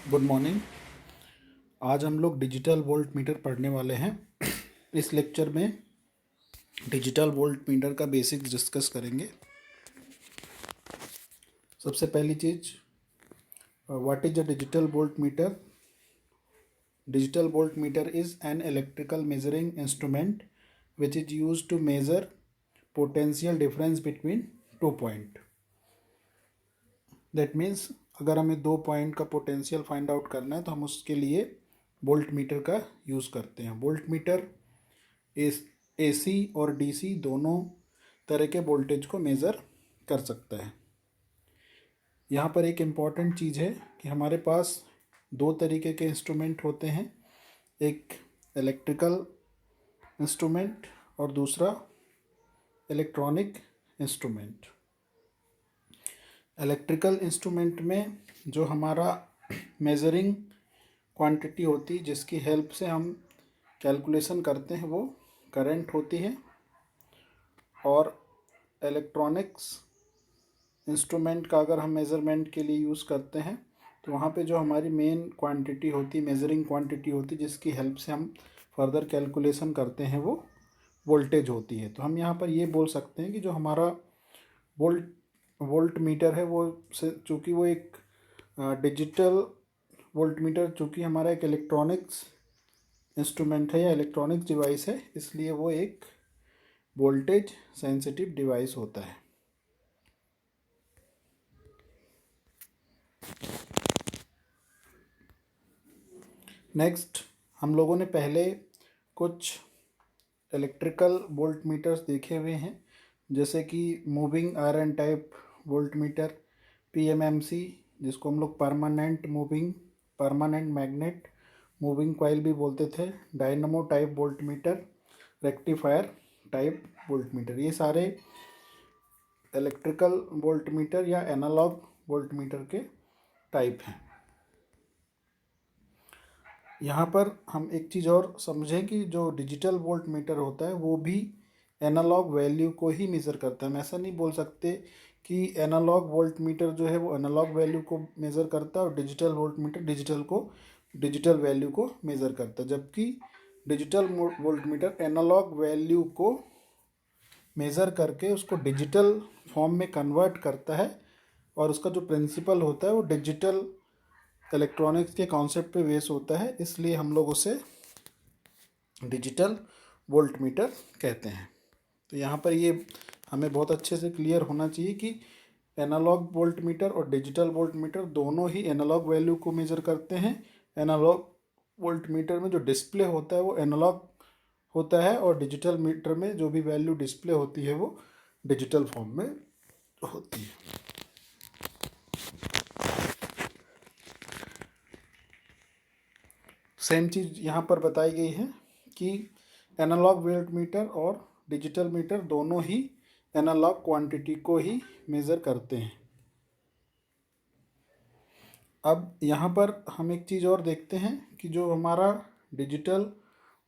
Good morning. आज हम लोग डिजिटल वोल्ट मीटर पढ़ने वाले हैं। इस लेक्चर में डिजिटल वोल्ट मीटर का बेसिक्स डिस्कस करेंगे। सबसे पहली चीज़, what is a digital volt meter? Digital volt meter is an electrical measuring instrument which is use to measure potential difference between two point. That means अगर हमें दो point का potential find out करना है तो हम उसके लिए वोल्ट मीटर का यूज़ करते हैं। वोल्ट मीटर एसी और डीसी दोनों तरह के वोल्टेज को मेज़र कर सकता है। यहाँ पर एक इम्पॉर्टेंट चीज़ है कि हमारे पास दो तरीके के इंस्ट्रूमेंट होते हैं, एक इलेक्ट्रिकल इंस्ट्रूमेंट और दूसरा इलेक्ट्रॉनिक इंस्ट्रूमेंट। इलेक्ट्रिकल इंस्ट्रूमेंट में जो हमारा मेजरिंग क्वांटिटी होती है, जिसकी हेल्प से हम कैलकुलेशन करते हैं, वो करंट होती है। और इलेक्ट्रॉनिक्स इंस्ट्रूमेंट का अगर हम मेज़रमेंट के लिए यूज़ करते हैं तो वहाँ पे जो हमारी मेन क्वांटिटी होती, मेजरिंग क्वांटिटी होती, जिसकी हेल्प से हम फर्दर कैलकुलेशन करते हैं, वो वोल्टेज होती है। तो हम यहाँ पर ये बोल सकते हैं कि जो हमारा वोल्ट मीटर है वो चूँकि वो एक डिजिटल वोल्ट मीटर, चूँकि हमारा एक इलेक्ट्रॉनिक्स इंस्ट्रूमेंट है या इलेक्ट्रॉनिक्स डिवाइस है, इसलिए वो एक वोल्टेज सेंसिटिव डिवाइस होता है। नेक्स्ट, हम लोगों ने पहले कुछ इलेक्ट्रिकल वोल्ट मीटर्स देखे हुए हैं, जैसे कि moving iron type volt meter, PMMC, जिसको हम लोग परमानेंट मैग्नेट मूविंग कॉइल भी बोलते थे, dynamo type volt meter, rectifier type volt meter. ये सारे इलेक्ट्रिकल वोल्ट मीटर या एनालॉग वोल्ट मीटर के टाइप हैं। यहाँ पर हम एक चीज़ और समझें कि जो डिजिटल वोल्ट मीटर होता है वो भी एनालॉग वैल्यू को ही मेज़र करता है। हम ऐसा नहीं बोल सकते कि एनालॉग वोल्ट मीटर जो है वो एनालॉग वैल्यू को मेज़र करता है और digital volt meter digital value को मेज़र करता है, जबकि digital volt meter analogue value को मेज़र करके उसको डिजिटल फॉर्म में कन्वर्ट करता है और उसका जो प्रिंसिपल होता है वो डिजिटल इलेक्ट्रॉनिक्स के कॉन्सेप्ट पे बेस होता है, इसलिए हम लोग उसे डिजिटल वोल्ट मीटर कहते हैं। तो यहाँ पर ये हमें बहुत अच्छे से क्लियर होना चाहिए कि एनालॉग वोल्ट मीटर और डिजिटल वोल्ट मीटर दोनों ही एनालॉग वैल्यू को मेज़र करते हैं। एनालॉग वोल्ट मीटर में जो डिस्प्ले होता है वो एनालॉग होता है और डिजिटल मीटर में जो भी वैल्यू डिस्प्ले होती है वो डिजिटल फॉर्म में होती है। सेम चीज़ यहाँ पर बताई गई है कि एनालॉग वोल्ट मीटर और डिजिटल मीटर दोनों ही एनालॉग क्वांटिटी को ही मेज़र करते हैं। अब यहाँ पर हम एक चीज़ और देखते हैं कि जो हमारा डिजिटल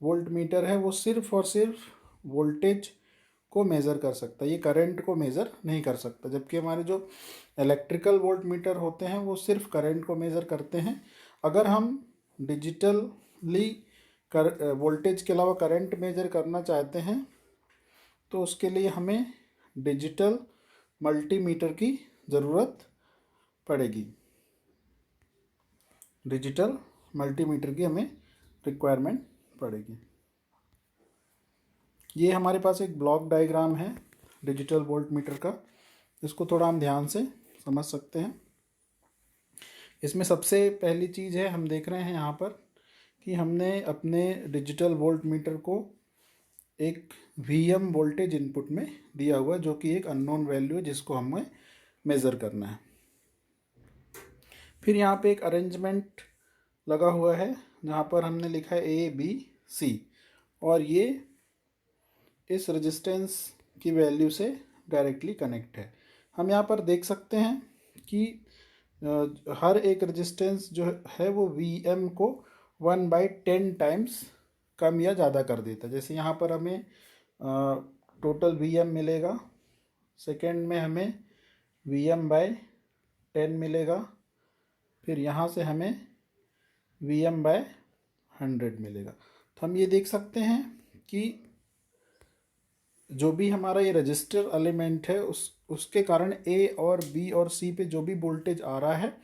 वोल्ट मीटर है वो सिर्फ और सिर्फ वोल्टेज को मेज़र कर सकता है, ये करंट को मेज़र नहीं कर सकता, जबकि हमारे जो इलेक्ट्रिकल वोल्ट मीटर होते हैं वो सिर्फ करंट को मेज़र करते हैं। अगर हम डिजिटली वोल्टेज के अलावा करंट मेज़र करना चाहते हैं तो उसके लिए हमें डिजिटल मल्टीमीटर की ज़रूरत पड़ेगी। डिजिटल मल्टीमीटर की हमें रिक्वायरमेंट पड़ेगी। ये हमारे पास एक ब्लॉक डायग्राम है डिजिटल वोल्ट मीटर का, इसको थोड़ा हम ध्यान से समझ सकते हैं। इसमें सबसे पहली चीज़ है, हम देख रहे हैं यहाँ पर कि हमने अपने डिजिटल वोल्ट मीटर को एक वीएम वोल्टेज इनपुट में दिया हुआ है, जो कि एक अननोन वैल्यू है जिसको हमें मेज़र करना है। फिर यहाँ पे एक अरेंजमेंट लगा हुआ है जहाँ पर हमने लिखा है ABC, और ये इस रेजिस्टेंस की वैल्यू से डायरेक्टली कनेक्ट है। हम यहाँ पर देख सकते हैं कि हर एक रेजिस्टेंस जो है वो Vm को 1/10 टाइम्स कम या ज़्यादा कर देता है। जैसे यहाँ पर हमें टोटल Vm मिलेगा, सेकेंड में हमें Vm/10 मिलेगा, फिर यहाँ से हमें Vm/100 मिलेगा। तो हम ये देख सकते हैं कि जो भी हमारा ये रजिस्टर एलिमेंट है उसके कारण ए और बी और सी पे जो भी वोल्टेज आ रहा है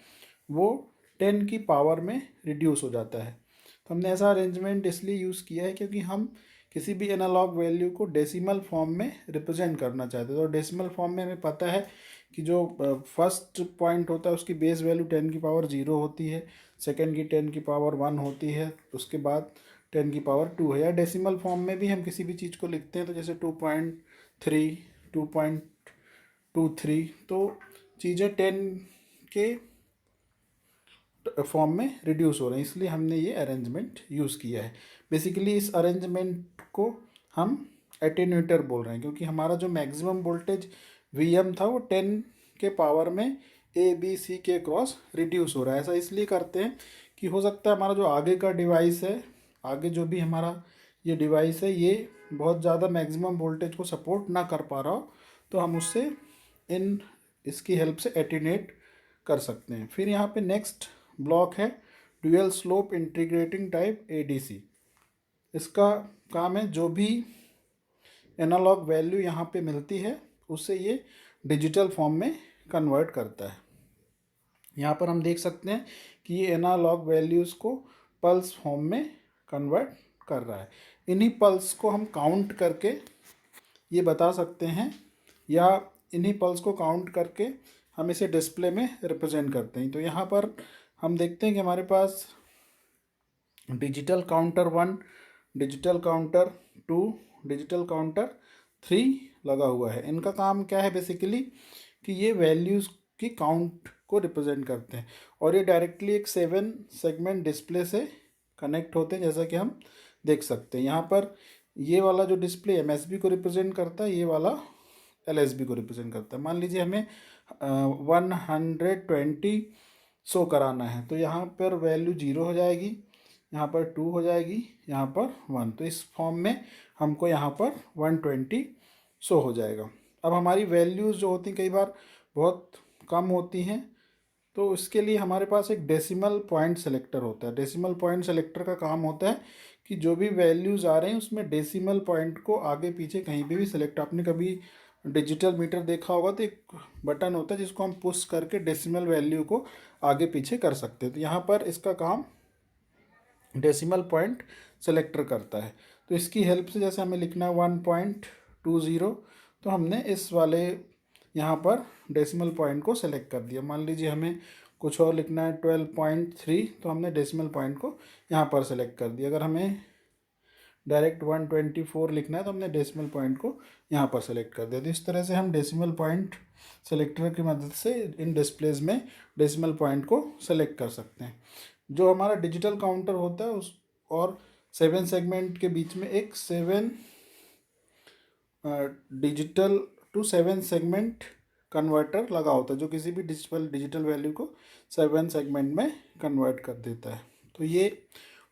वो 10 की पावर में रिड्यूस हो जाता है। तो हमने ऐसा अरेंजमेंट इसलिए यूज़ किया है क्योंकि हम किसी भी एनालॉग वैल्यू को डेसिमल फॉर्म में रिप्रेजेंट करना चाहते हैं। तो डेसिमल फॉर्म में हमें पता है कि जो फर्स्ट पॉइंट होता है उसकी बेस वैल्यू 10 की पावर 0 होती है, सेकेंड की 10 की पावर 1 होती है, उसके बाद 10 की पावर 2 है। या डेसिमल फॉर्म में भी हम किसी भी चीज़ को लिखते हैं तो जैसे 2.3, 2.23, तो चीज़ें 10 के फॉर्म में रिड्यूस हो रहे हैं, इसलिए हमने ये अरेंजमेंट यूज़ किया है। बेसिकली इस अरेंजमेंट को हम एटेन्यूएटर बोल रहे हैं क्योंकि हमारा जो मैक्सिमम वोल्टेज Vm था वो 10 के पावर में ABC के क्रॉस रिड्यूस हो रहा है। ऐसा इसलिए करते हैं कि हो सकता है हमारा जो आगे का डिवाइस है, आगे जो भी हमारा ये डिवाइस है, ये बहुत ज़्यादा मैक्सिमम वोल्टेज को सपोर्ट ना कर पा रहा हो, तो हम उससे इसकी हेल्प से एटेन्यूएट कर सकते हैं। फिर यहाँ पे नेक्स्ट ब्लॉक है dual slope integrating type ADC। इसका काम है जो भी एनालॉग वैल्यू यहाँ पे मिलती है उससे ये डिजिटल फॉर्म में कन्वर्ट करता है। यहाँ पर हम देख सकते हैं कि ये एनालॉग वैल्यूज़ को पल्स फॉर्म में कन्वर्ट कर रहा है। इन्हीं पल्स को हम काउंट करके ये बता सकते हैं, या इन्हीं पल्स को काउंट करके हम इसे डिस्प्ले में रिप्रेजेंट करते हैं। तो यहाँ पर हम देखते हैं कि हमारे पास digital counter 1, digital counter 2, digital counter 3 लगा हुआ है। इनका काम क्या है बेसिकली कि ये वैल्यूज़ की काउंट को रिप्रेजेंट करते हैं और ये डायरेक्टली एक 7 सेगमेंट डिस्प्ले से कनेक्ट होते हैं, जैसा कि हम देख सकते हैं। यहाँ पर ये वाला जो डिस्प्ले MSB को रिप्रेजेंट करता है, ये वाला LSB को रिप्रेजेंट करता है। मान लीजिए हमें 120 शो कराना है तो यहाँ पर वैल्यू 0 हो जाएगी, यहाँ पर 2 हो जाएगी, यहाँ पर 1। तो इस फॉर्म में हमको यहाँ पर 120 शो हो जाएगा। अब हमारी वैल्यूज़ जो होती हैं कई बार बहुत कम होती हैं, तो इसके लिए हमारे पास एक डेसिमल पॉइंट सेलेक्टर होता है। डेसिमल पॉइंट सेलेक्टर का काम होता है कि जो भी वैल्यूज़ आ रहे हैं उसमें डेसिमल पॉइंट को आगे पीछे कहीं पे भी सेलेक्ट, आपने कभी डिजिटल मीटर देखा होगा तो एक बटन होता है जिसको हम पुश करके डेसिमल वैल्यू को आगे पीछे कर सकते हैं। तो यहाँ पर इसका काम डेसिमल पॉइंट सेलेक्टर करता है। तो इसकी हेल्प से जैसे हमें लिखना है 1.20, तो हमने इस वाले यहाँ पर डेसिमल पॉइंट को सेलेक्ट कर दिया। मान लीजिए हमें कुछ और लिखना है 12.3, तो हमने डेसिमल पॉइंट को यहाँ पर सेलेक्ट कर दिया। अगर हमें डायरेक्ट 124 लिखना है तो हमने डेसिमल पॉइंट को यहाँ पर सेलेक्ट कर दिया। तो इस तरह से हम डेसिमल पॉइंट सेलेक्टर की मदद से इन डिस्प्लेज में डेसिमल पॉइंट को सेलेक्ट कर सकते हैं। जो हमारा डिजिटल काउंटर होता है उस और 7 सेगमेंट के बीच में एक 7 डिजिटल टू 7 सेगमेंट कन्वर्टर लगा होता है जो किसी भी डिजिटल वैल्यू को 7 सेगमेंट में कन्वर्ट कर देता है। तो ये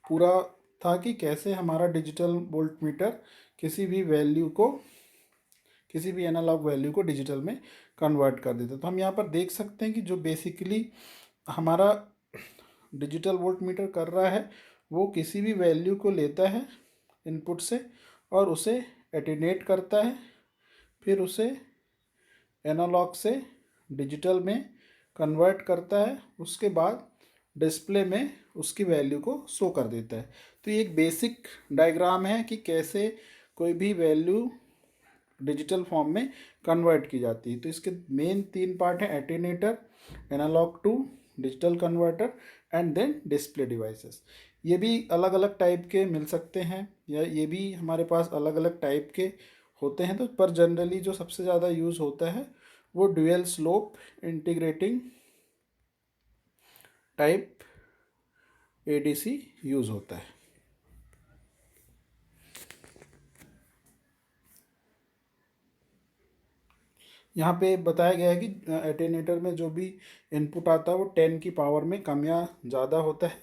पूरा था कि कैसे हमारा डिजिटल वोल्ट मीटर किसी भी वैल्यू को, किसी भी एनालॉग वैल्यू को डिजिटल में कन्वर्ट कर देता है। तो हम यहाँ पर देख सकते हैं कि जो बेसिकली हमारा डिजिटल वोल्ट मीटर कर रहा है वो किसी भी वैल्यू को लेता है इनपुट से और उसे एटेन्यूएट करता है, फिर उसे एनालॉग से डिजिटल में कन्वर्ट करता है, उसके बाद डिस्प्ले में उसकी वैल्यू को शो कर देता है। तो ये एक बेसिक डायग्राम है कि कैसे कोई भी वैल्यू डिजिटल फॉर्म में कन्वर्ट की जाती है। तो इसके मेन 3 पार्ट हैं, attenuator, analogue to digital converter and then display devices. ये भी अलग अलग टाइप के मिल सकते हैं या ये भी हमारे पास अलग अलग टाइप के होते हैं। तो पर जनरली जो सबसे ज़्यादा यूज़ होता है वो dual slope integrating type ADC use होता है। यहाँ पे बताया गया है कि एटेन्यूएटर में जो भी इनपुट आता है वो 10 की पावर में कम या ज़्यादा होता है।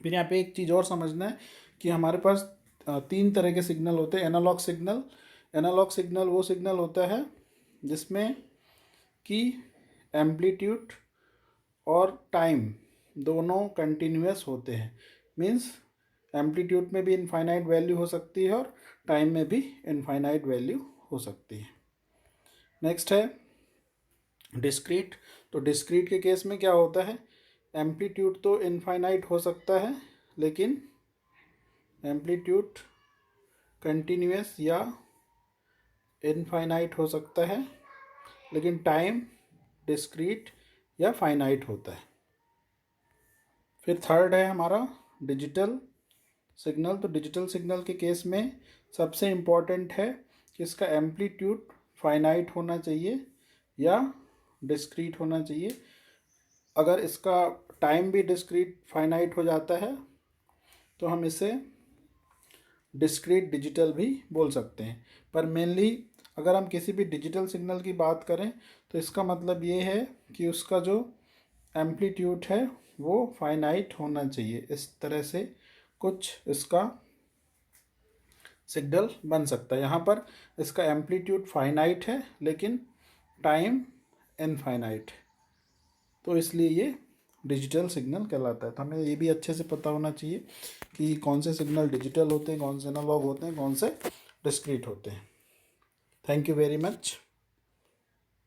फिर यहाँ पे एक चीज़ और समझना है कि हमारे पास 3 तरह के सिग्नल होते हैं। एनालॉग सिग्नल, एनालॉग सिग्नल वो सिग्नल होता है जिसमें कि एम्पलीट्यूड और टाइम दोनों कंटिन्यूअस होते हैं। मीन्स एम्पलीट्यूड में भी इनफाइनाइट वैल्यू हो सकती है और टाइम में भी इनफाइनाइट वैल्यू हो सकती है। नेक्स्ट है डिस्क्रीट। तो डिस्क्रीट के केस में क्या होता है, एम्पलीट्यूड तो इनफाइनाइट हो सकता है, लेकिन एम्पलीट्यूड कंटिन्यूअस या इनफाइनाइट हो सकता है, लेकिन टाइम डिस्क्रीट या फाइनाइट होता है। फिर थर्ड है हमारा डिजिटल सिग्नल। तो डिजिटल सिग्नल के केस में सबसे इम्पॉर्टेंट है कि इसका एम्पलीट्यूड फाइनाइट होना चाहिए या डिस्क्रीट होना चाहिए। अगर इसका टाइम भी डिस्क्रीट फाइनाइट हो जाता है तो हम इसे डिस्क्रीट डिजिटल भी बोल सकते हैं। पर मेनली अगर हम किसी भी डिजिटल सिग्नल की बात करें तो इसका मतलब ये है कि उसका जो एम्पलीट्यूड है वो फाइनाइट होना चाहिए। इस तरह से कुछ इसका सिग्नल बन सकता है। यहाँ पर इसका एम्पलीट्यूड फाइनाइट है लेकिन टाइम इनफाइनाइट, तो इसलिए ये डिजिटल सिग्नल कहलाता है। तो हमें ये भी अच्छे से पता होना चाहिए कि कौन से सिग्नल डिजिटल होते हैं, कौन से एनालॉग होते हैं, कौन से डिस्क्रीट होते हैं। Thank you very much.